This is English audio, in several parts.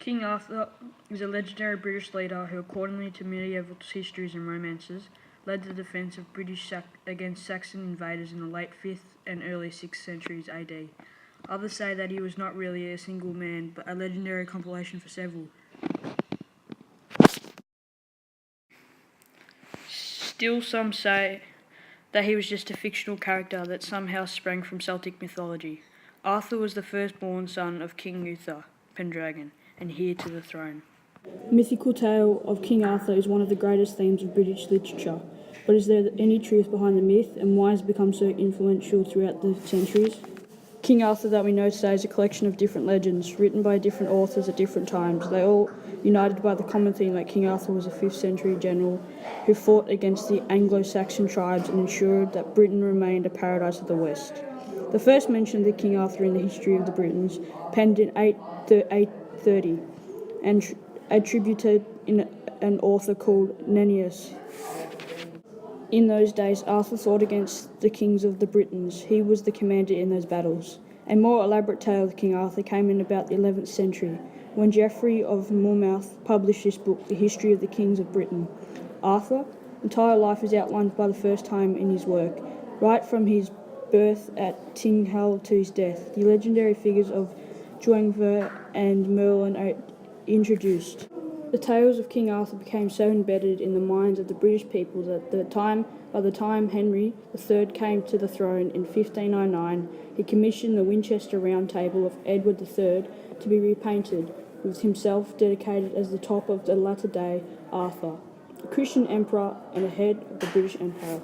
King Arthur is a legendary British leader who, according to medieval histories and romances, led the defence of British against Saxon invaders in the late 5th and early 6th centuries AD. Others say that he was not really a single man, but a legendary compilation for several. Still, some say that he was just a fictional character that somehow sprang from Celtic mythology. Arthur was the firstborn son of King Uther, Pendragon, and heir to the throne. The mythical tale of King Arthur is one of the greatest themes of British literature, but is there any truth behind the myth, and why has it become so influential throughout the centuries? King Arthur that we know today is a collection of different legends, written by different authors at different times. They all united by the common theme that King Arthur was a 5th century general who fought against the Anglo-Saxon tribes and ensured that Britain remained a paradise of the West. The first mention of the King Arthur in the history of the Britons, penned in 830, and attributed in an author called Nennius. In those days, Arthur fought against the kings of the Britons. He was the commander in those battles. A more elaborate tale of King Arthur came in about the 11th century, when Geoffrey of Monmouth published this book, The History of the Kings of Britain. Arthur's entire life is outlined by the first time in his work, right from his birth at Tinghall to his death. The legendary figures of Joinvre and Merlin are introduced. The tales of King Arthur became so embedded in the minds of the British people that by the time Henry III came to the throne in 1509, he commissioned the Winchester Round Table of Edward III to be repainted, with himself dedicated as the top of the latter-day Arthur, a Christian emperor and a head of the British Empire.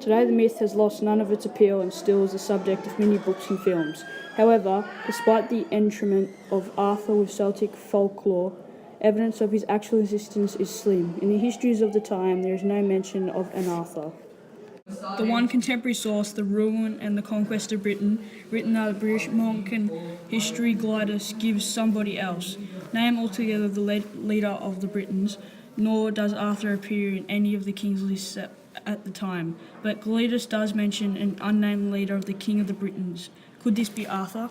Today the myth has lost none of its appeal and still is the subject of many books and films. However, despite the entrapment of Arthur with Celtic folklore, evidence of his actual existence is slim. In the histories of the time, there is no mention of an Arthur. The one contemporary source, The Ruin and the Conquest of Britain, written by the British monk and history Glidus, gives somebody else, name altogether the leader of the Britons, nor does Arthur appear in any of the king's lists at the time, but Glidus does mention an unnamed leader of the King of the Britons. Could this be Arthur?